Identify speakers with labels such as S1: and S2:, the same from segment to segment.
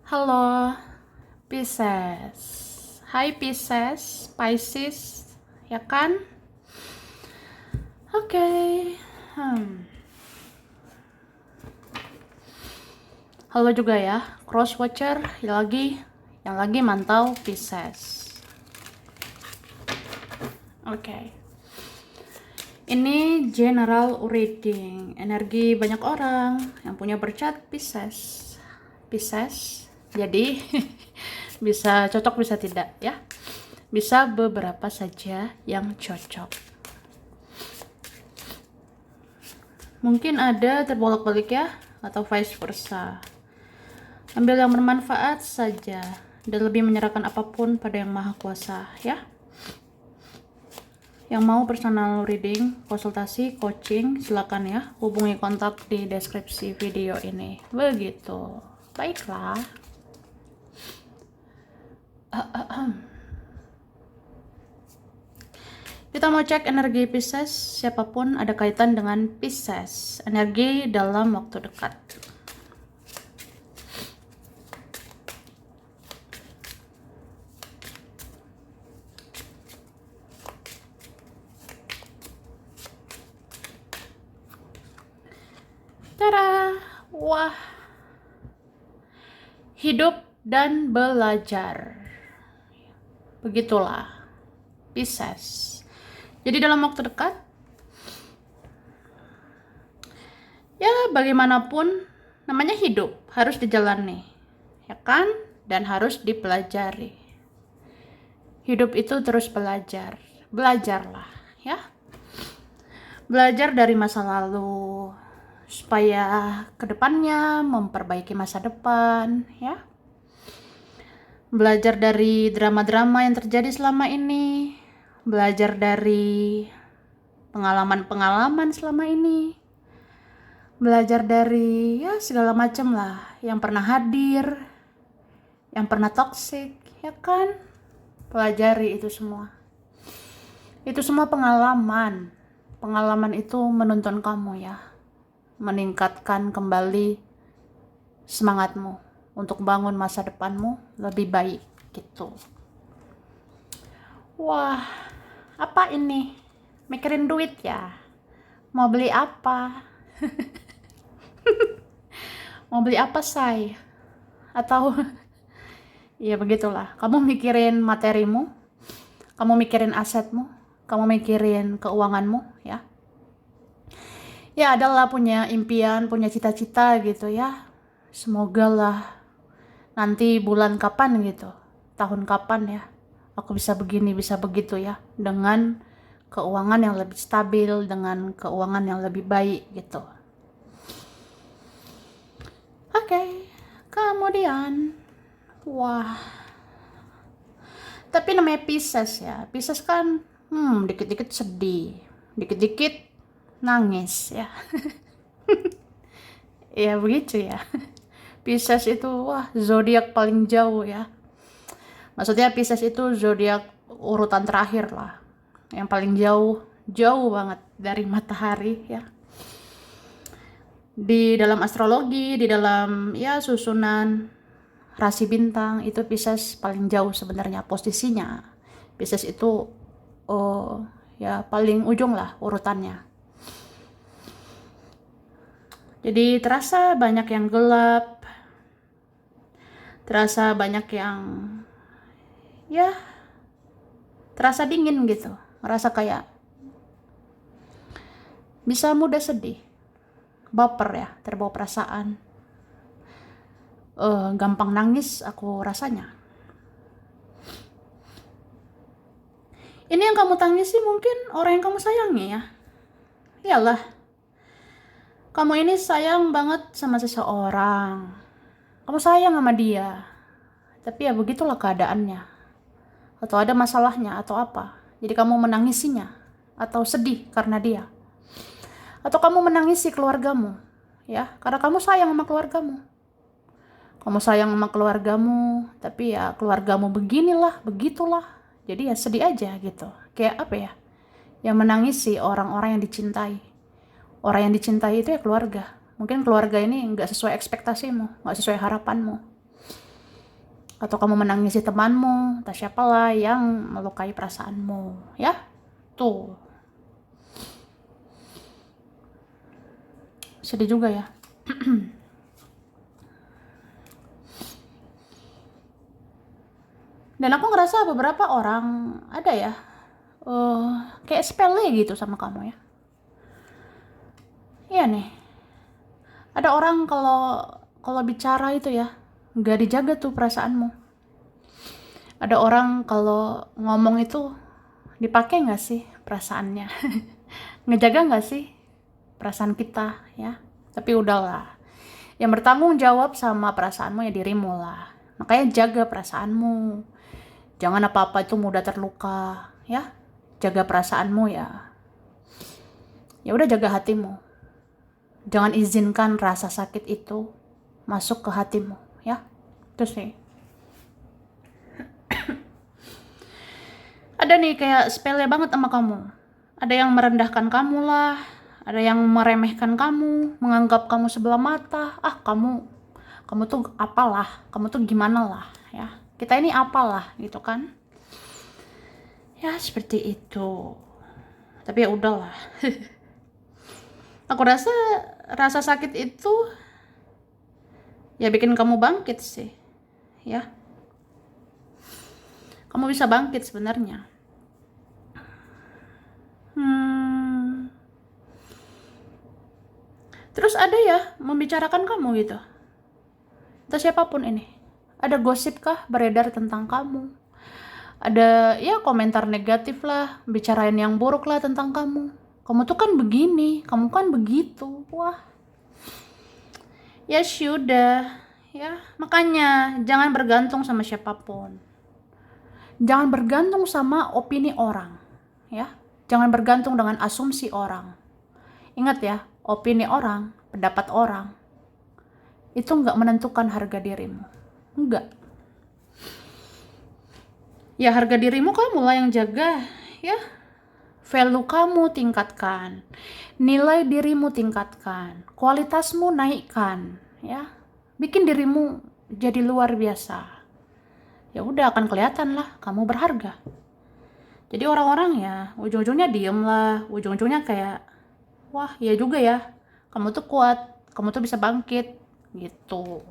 S1: Halo, Pisces. Hai Pisces, Pisces, ya kan? Oke. Halo juga ya, cross watcher yang lagi mantau Pisces. Oke. Ini general reading, energi banyak orang yang punya bercat Pisces. Pisces. Jadi bisa cocok bisa tidak ya. Bisa beberapa saja yang cocok. Mungkin ada terbolak-balik ya, atau vice versa. Ambil yang bermanfaat saja dan lebih menyerahkan apapun pada Yang Maha Kuasa ya. Yang mau personal reading, konsultasi, coaching, silakan ya. Hubungi kontak di deskripsi video ini. Begitu. Baiklah. Kita mau cek energi Pisces, siapapun ada kaitan dengan Pisces, energi dalam waktu dekat. Tara, wah, hidup dan belajar. Begitulah, Pisces. Jadi dalam waktu dekat, ya bagaimanapun namanya hidup harus dijalani, ya kan? Dan harus dipelajari. Hidup itu terus belajar, belajarlah ya. Belajar dari masa lalu supaya kedepannya memperbaiki masa depan ya. Belajar dari drama-drama yang terjadi selama ini, belajar dari pengalaman-pengalaman selama ini, belajar dari ya segala macam lah yang pernah hadir, yang pernah toksik, ya kan? Pelajari itu semua. Itu semua pengalaman. Pengalaman itu menuntun kamu ya, meningkatkan kembali semangatmu untuk bangun masa depanmu lebih baik gitu. Wah, apa ini? Mikirin duit ya? Mau beli apa? Mau beli apa, say? Atau ya begitulah. Kamu mikirin materimu, kamu mikirin asetmu, kamu mikirin keuanganmu ya. Ya adalah punya impian, punya cita-cita gitu ya. Semoga lah nanti bulan kapan gitu, tahun kapan ya, aku bisa begini, bisa begitu ya, dengan keuangan yang lebih stabil, dengan keuangan yang lebih baik gitu. Oke, kemudian, wah, tapi namanya Pisces ya, Pisces kan, dikit-dikit sedih, dikit-dikit nangis ya. Ya begitu ya. Pisces itu wah zodiak paling jauh ya. Maksudnya Pisces itu zodiak urutan terakhir lah. Yang paling jauh, jauh banget dari matahari ya. Di dalam astrologi, di dalam ya susunan rasi bintang itu Pisces paling jauh sebenarnya posisinya. Pisces itu ya paling ujung lah urutannya. Jadi terasa banyak yang gelap, terasa banyak yang ya terasa dingin gitu, ngerasa kayak bisa mudah sedih, baper ya, terbawa perasaan, gampang nangis aku rasanya. Ini yang kamu tangisi mungkin orang yang kamu sayangi ya. Iyalah, kamu ini sayang banget sama seseorang, kamu sayang sama dia, tapi ya begitulah keadaannya, atau ada masalahnya atau apa, jadi kamu menangisinya atau sedih karena dia, atau kamu menangisi keluargamu ya, karena kamu sayang sama keluargamu. Kamu sayang sama keluargamu, tapi ya keluargamu beginilah, begitulah. Jadi ya sedih aja gitu. Kayak apa ya? Yang menangisi orang-orang yang dicintai. Orang yang dicintai itu ya keluarga. Mungkin keluarga ini nggak sesuai ekspektasimu, nggak sesuai harapanmu. Atau kamu menangisi temanmu, entah siapalah yang melukai perasaanmu, ya. Tuh. Sedih juga ya. Dan aku ngerasa beberapa orang ada ya, kayak sepele gitu sama kamu ya. Iya nih, ada orang kalau bicara itu ya, nggak dijaga tuh perasaanmu. Ada orang kalau ngomong itu dipakai nggak sih perasaannya? Ngejaga nggak sih perasaan kita ya? Tapi udahlah, yang bertanggung jawab sama perasaanmu ya dirimu lah. Makanya jaga perasaanmu. Jangan apa-apa itu mudah terluka, ya. Jaga perasaanmu ya. Ya udah jaga hatimu. Jangan izinkan rasa sakit itu masuk ke hatimu, ya. Itu sih. Ada nih kayak sepele banget sama kamu. Ada yang merendahkan kamu lah, ada yang meremehkan kamu, menganggap kamu sebelah mata. Kamu tuh apalah, kamu tuh gimana lah, ya. Kita ini apalah gitu kan. Ya seperti itu. Tapi ya udahlah. Aku rasa sakit itu ya bikin kamu bangkit sih. Ya. Kamu bisa bangkit sebenarnya. Terus ada ya membicarakan kamu gitu. Atau siapapun ini. Ada gosip kah beredar tentang kamu? Ada ya komentar negatif lah, bicarain yang buruk lah tentang kamu. Kamu tuh kan begini, kamu kan begitu. Wah. Ya sudah, ya. Makanya jangan bergantung sama siapapun. Jangan bergantung sama opini orang, ya. Jangan bergantung dengan asumsi orang. Ingat ya, opini orang, pendapat orang itu nggak menentukan harga dirimu. Enggak. Ya harga dirimu kamu lah yang jaga, ya. Value kamu tingkatkan, nilai dirimu tingkatkan, kualitasmu naikkan, ya. Bikin dirimu jadi luar biasa. Ya udah akan kelihatan lah kamu berharga. Jadi orang-orang ya ujung-ujungnya diem lah, ujung-ujungnya kayak wah ya juga ya, kamu tuh kuat, kamu tuh bisa bangkit gitu.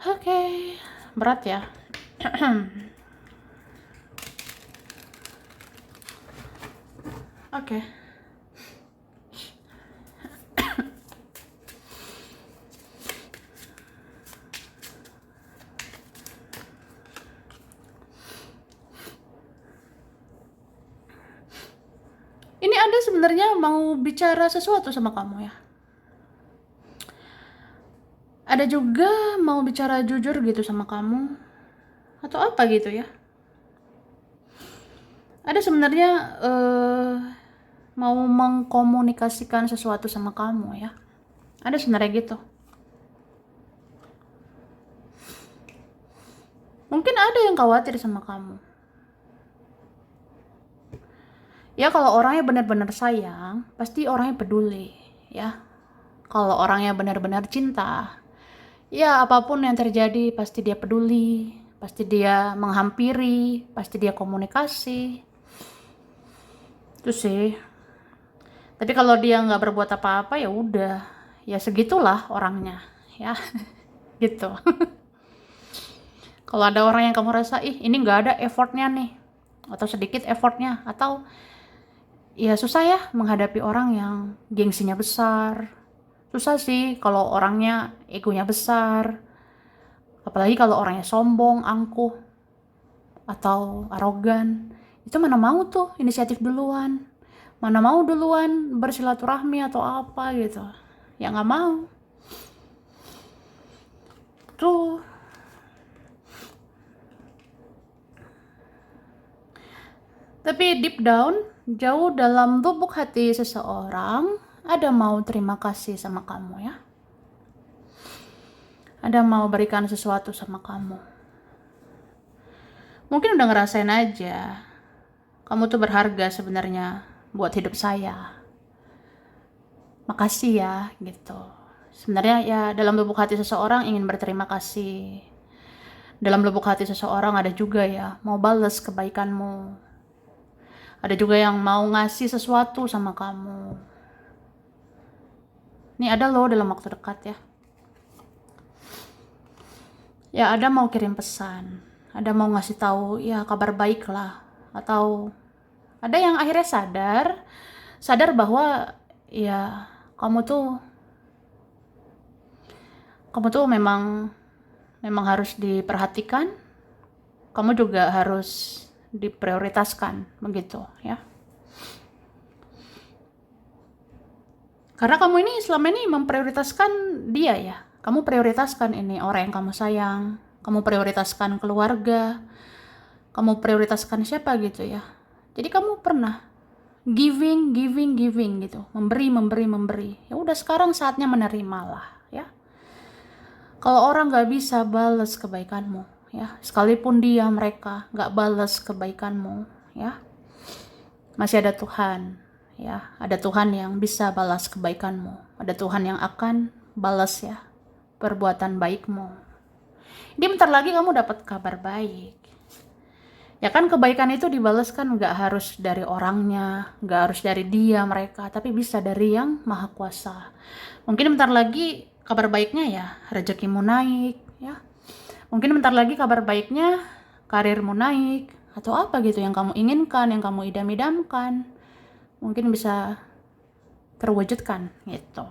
S1: Oke, berat ya. Oke. Ini Anda sebenarnya mau bicara sesuatu sama kamu ya. Ada juga mau bicara jujur gitu sama kamu. Atau apa gitu ya. Ada sebenarnya mau mengkomunikasikan sesuatu sama kamu ya. Ada sebenarnya gitu. Mungkin ada yang khawatir sama kamu. Ya kalau orangnya benar-benar sayang, pasti orangnya peduli, ya. Kalau orangnya benar-benar cinta, ya apapun yang terjadi pasti dia peduli, pasti dia menghampiri, pasti dia komunikasi. Itu sih. Tapi kalau dia nggak berbuat apa-apa ya udah, ya segitulah orangnya, ya. Gitu. Kalau ada orang yang kamu rasa, ini nggak ada effortnya nih, atau sedikit effortnya, atau ya susah ya menghadapi orang yang gengsinya besar. Susah sih kalau orangnya egonya besar. Apalagi kalau orangnya sombong, angkuh, atau arogan. Itu mana mau tuh inisiatif duluan. Mana mau duluan bersilaturahmi atau apa gitu. Ya nggak mau. Tuh. Tapi deep down, jauh dalam lubuk hati seseorang, ada mau terima kasih sama kamu ya. Ada mau berikan sesuatu sama kamu. Mungkin udah ngerasain aja, kamu tuh berharga sebenarnya buat hidup saya. Makasih ya, gitu. Sebenarnya ya dalam lubuk hati seseorang ingin berterima kasih. Dalam lubuk hati seseorang ada juga ya mau balas kebaikanmu. Ada juga yang mau ngasih sesuatu sama kamu. Ini ada loh dalam waktu dekat ya. Ya ada mau kirim pesan. Ada mau ngasih tahu ya kabar baik lah. Atau ada yang akhirnya sadar bahwa ya kamu tuh memang harus diperhatikan, kamu juga harus diprioritaskan, begitu ya. Karena kamu ini selama ini memprioritaskan dia ya. Kamu prioritaskan ini orang yang kamu sayang, kamu prioritaskan keluarga, kamu prioritaskan siapa gitu ya. Jadi kamu pernah giving gitu, memberi. Ya udah sekarang saatnya menerima lah ya. Kalau orang nggak bisa balas kebaikanmu, ya, sekalipun mereka nggak balas kebaikanmu, ya, masih ada Tuhan, ya, ada Tuhan yang bisa balas kebaikanmu, ada Tuhan yang akan balas ya perbuatan baikmu. Jadi bentar lagi kamu dapat kabar baik. Ya kan kebaikan itu dibalaskan nggak harus dari orangnya, nggak harus dari mereka, tapi bisa dari yang Maha Kuasa. Mungkin bentar lagi kabar baiknya ya rezekimu naik ya. Mungkin bentar lagi kabar baiknya karirmu naik atau apa gitu yang kamu inginkan, yang kamu idam-idamkan. Mungkin bisa terwujudkan gitu.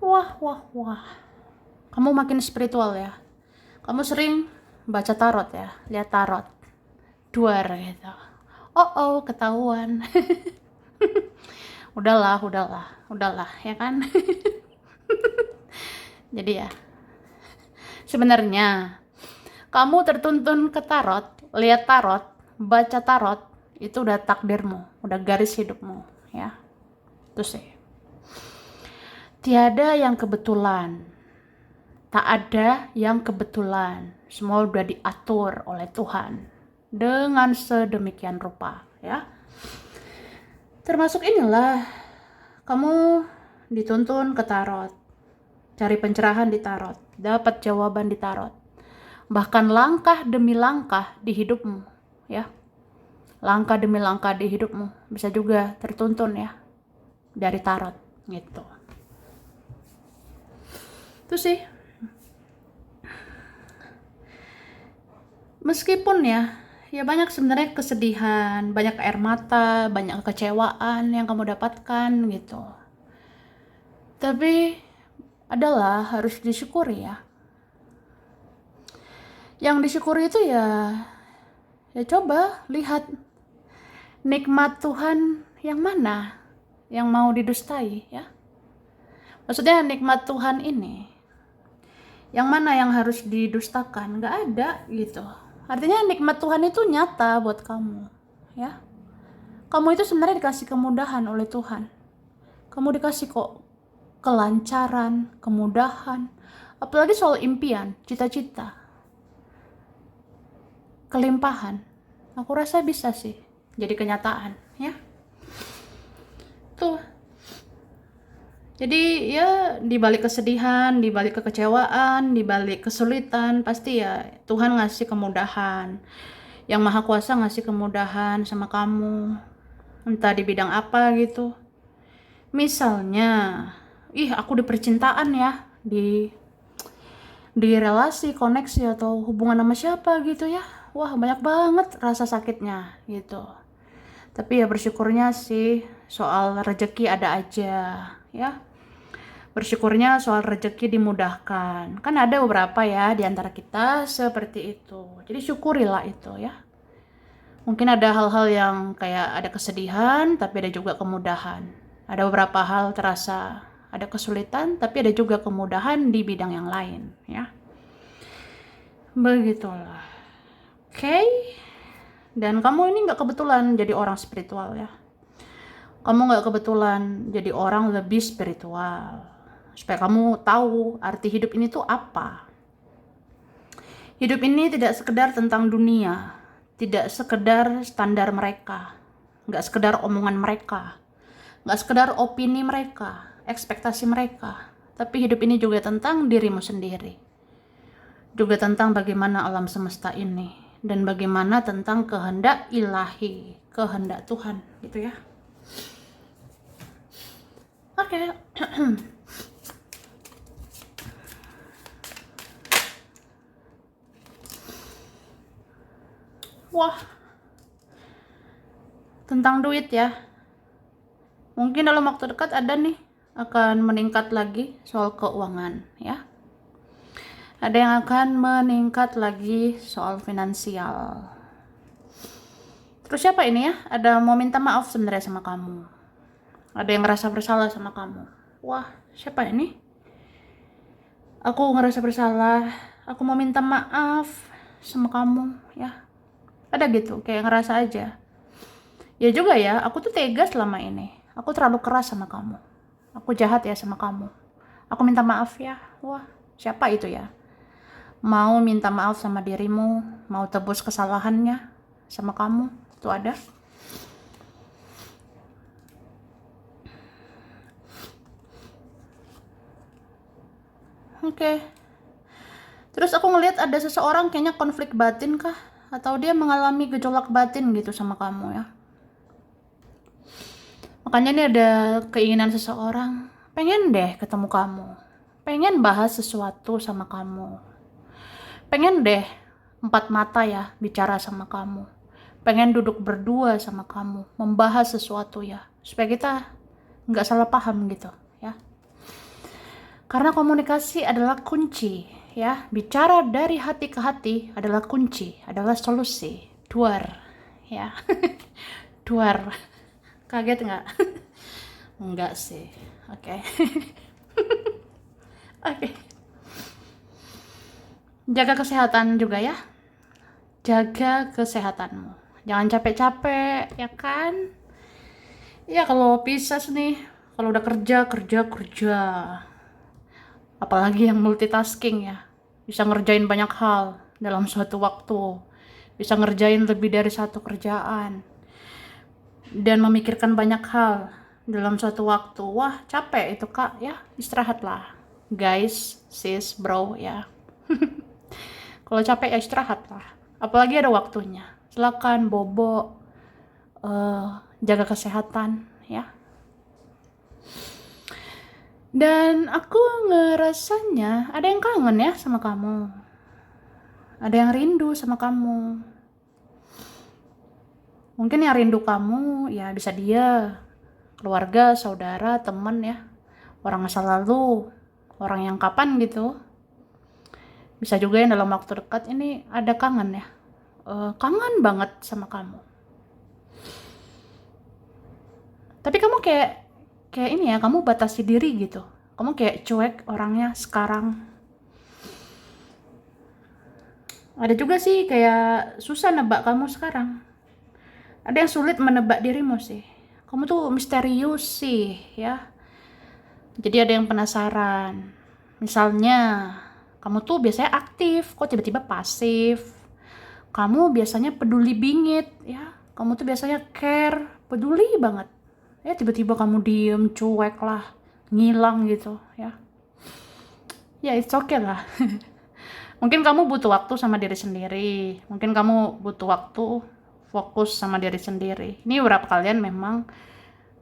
S1: Wah. Kamu makin spiritual ya. Kamu sering baca tarot ya, lihat tarot. Duar gitu. Oh, ketahuan. udahlah ya kan. Jadi ya sebenarnya kamu tertuntun ke tarot, lihat tarot, baca tarot, itu udah takdirmu, udah garis hidupmu ya. Itu sih. Tiada yang kebetulan, tak ada yang kebetulan, semua udah diatur oleh Tuhan dengan sedemikian rupa ya. Termasuk inilah kamu dituntun ke tarot, cari pencerahan di tarot, dapat jawaban di tarot, bahkan langkah demi langkah di hidupmu ya, langkah demi langkah di hidupmu bisa juga tertuntun ya dari tarot gitu. Itu sih. Meskipun ya banyak sebenarnya kesedihan, banyak air mata, banyak kekecewaan yang kamu dapatkan gitu. Tapi adalah harus disyukuri ya. Yang disyukuri itu ya coba lihat nikmat Tuhan yang mana yang mau didustai ya. Maksudnya nikmat Tuhan ini yang mana yang harus didustakan? Nggak ada gitu. Artinya nikmat Tuhan itu nyata buat kamu ya. Kamu itu sebenarnya dikasih kemudahan oleh Tuhan. Kamu dikasih kok kelancaran, kemudahan, apalagi soal impian, cita-cita, kelimpahan. Aku rasa bisa sih jadi kenyataan ya. Tuh. Jadi ya di balik kesedihan, di balik kekecewaan, di balik kesulitan, pasti ya Tuhan ngasih kemudahan. Yang Maha Kuasa ngasih kemudahan sama kamu. Entah di bidang apa gitu. Misalnya, aku di percintaan ya, di relasi, koneksi atau hubungan sama siapa gitu ya. Wah, banyak banget rasa sakitnya gitu. Tapi ya bersyukurnya sih soal rezeki ada aja ya. Bersyukurnya soal rezeki dimudahkan. Kan ada beberapa ya di antara kita seperti itu. Jadi syukurilah itu ya. Mungkin ada hal-hal yang kayak ada kesedihan, tapi ada juga kemudahan. Ada beberapa hal terasa ada kesulitan, tapi ada juga kemudahan di bidang yang lain ya. Begitulah. Oke. Dan kamu ini gak kebetulan jadi orang spiritual ya. Kamu gak kebetulan jadi orang lebih spiritual. Supaya kamu tahu arti hidup ini tuh apa. Hidup ini tidak sekedar tentang dunia, tidak sekedar standar mereka, nggak sekedar omongan mereka, Nggak sekedar opini mereka, ekspektasi mereka, tapi hidup ini juga tentang dirimu sendiri. Juga tentang bagaimana alam semesta ini, dan bagaimana tentang kehendak ilahi, kehendak Tuhan, gitu ya. Oke. Wah, tentang duit ya. Mungkin dalam waktu dekat ada nih, akan meningkat lagi soal keuangan ya. Ada yang akan meningkat lagi soal finansial. Terus siapa ini ya? Ada mau minta maaf sebenarnya sama kamu. Ada yang ngerasa bersalah sama kamu. Wah, siapa ini? Aku ngerasa bersalah. Aku mau minta maaf sama kamu ya. Ada gitu, kayak ngerasa aja. Ya juga ya, aku tuh tega selama ini. Aku terlalu keras sama kamu. Aku jahat ya sama kamu. Aku minta maaf ya. Wah, siapa itu ya? Mau minta maaf sama dirimu, mau tebus kesalahannya sama kamu. Itu ada. Oke. Terus aku ngelihat ada seseorang kayaknya konflik batin kah? Atau dia mengalami gejolak batin gitu sama kamu ya. Makanya ini ada keinginan seseorang, pengen deh ketemu kamu, pengen bahas sesuatu sama kamu, pengen deh empat mata ya bicara sama kamu, pengen duduk berdua sama kamu, membahas sesuatu ya, supaya kita nggak salah paham gitu ya. Karena komunikasi adalah kunci ya, bicara dari hati ke hati adalah kunci, adalah solusi. Duar ya. Duar. Kaget nggak? Enggak sih. Oke. Oke. Jaga kesehatan juga ya. Jaga kesehatanmu. Jangan capek-capek, ya kan? Ya kalau pisah nih, kalau udah kerja. Apalagi yang multitasking ya. Bisa ngerjain banyak hal dalam suatu waktu. Bisa ngerjain lebih dari satu kerjaan. Dan memikirkan banyak hal dalam suatu waktu. Wah, capek itu Kak ya. Istirahatlah. Guys, sis, bro ya. Kalau capek ya istirahat lah. Apalagi ada waktunya. Silakan bobo, jaga kesehatan ya. Dan aku ngerasanya ada yang kangen ya sama kamu. Ada yang rindu sama kamu. Mungkin yang rindu kamu ya bisa dia, keluarga, saudara, teman ya. Orang masa lalu, orang yang kapan gitu. Bisa juga yang dalam waktu dekat ini ada kangen ya. Kangen banget sama kamu. Tapi kamu kayak ini ya, kamu batasi diri gitu. Kamu kayak cuek orangnya sekarang. Ada juga sih kayak susah nebak kamu sekarang. Ada yang sulit menebak dirimu sih. Kamu tuh misterius sih ya. Jadi ada yang penasaran. Misalnya, kamu tuh biasanya aktif, kok tiba-tiba pasif. Kamu biasanya peduli bingit ya. Kamu tuh biasanya care, peduli banget. Ya tiba-tiba kamu diem, cuek lah, ngilang gitu ya. Ya it's okay lah. Mungkin kamu butuh waktu sama diri sendiri. Mungkin kamu butuh waktu fokus sama diri sendiri. Ini beberapa kalian memang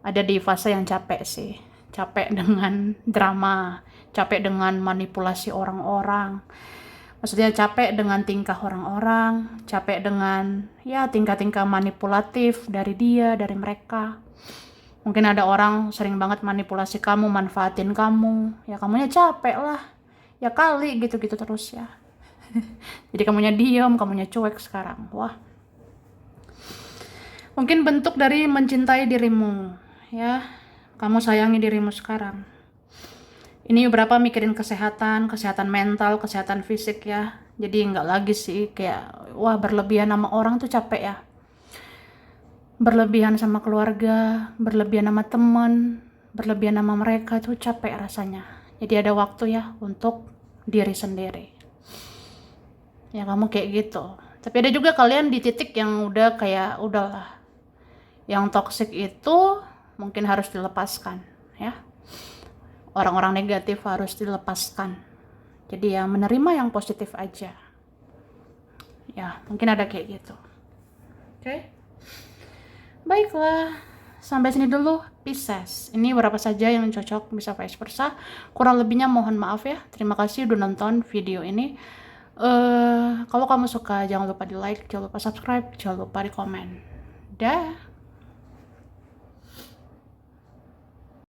S1: ada di fase yang capek sih. Capek dengan drama, capek dengan manipulasi orang-orang. Maksudnya capek dengan tingkah orang-orang, capek dengan ya tingkah-tingkah manipulatif dari dia, dari mereka. Mungkin ada orang sering banget manipulasi kamu, manfaatin kamu. Ya kamunya capek lah. Ya kali gitu-gitu terus ya. Jadi kamunya diem, kamunya cuek sekarang. Wah. Mungkin bentuk dari mencintai dirimu. Ya. Kamu sayangi dirimu sekarang. Ini beberapa mikirin kesehatan mental, kesehatan fisik ya. Jadi nggak lagi sih kayak wah berlebihan sama orang tuh capek ya. Berlebihan sama keluarga, berlebihan sama teman, berlebihan sama mereka tuh capek rasanya. Jadi ada waktu ya untuk diri sendiri. Ya kamu kayak gitu. Tapi ada juga kalian di titik yang udah kayak udahlah. Yang toksik itu mungkin harus dilepaskan ya. Orang-orang negatif harus dilepaskan. Jadi ya menerima yang positif aja. Ya, mungkin ada kayak gitu. Oke. Baiklah, sampai sini dulu. Pisces. Ini berapa saja yang cocok, bisa vice versa. Kurang lebihnya mohon maaf ya. Terima kasih udah nonton video ini. Kalau kamu suka jangan lupa di like, jangan lupa subscribe, jangan lupa di komen. Dah.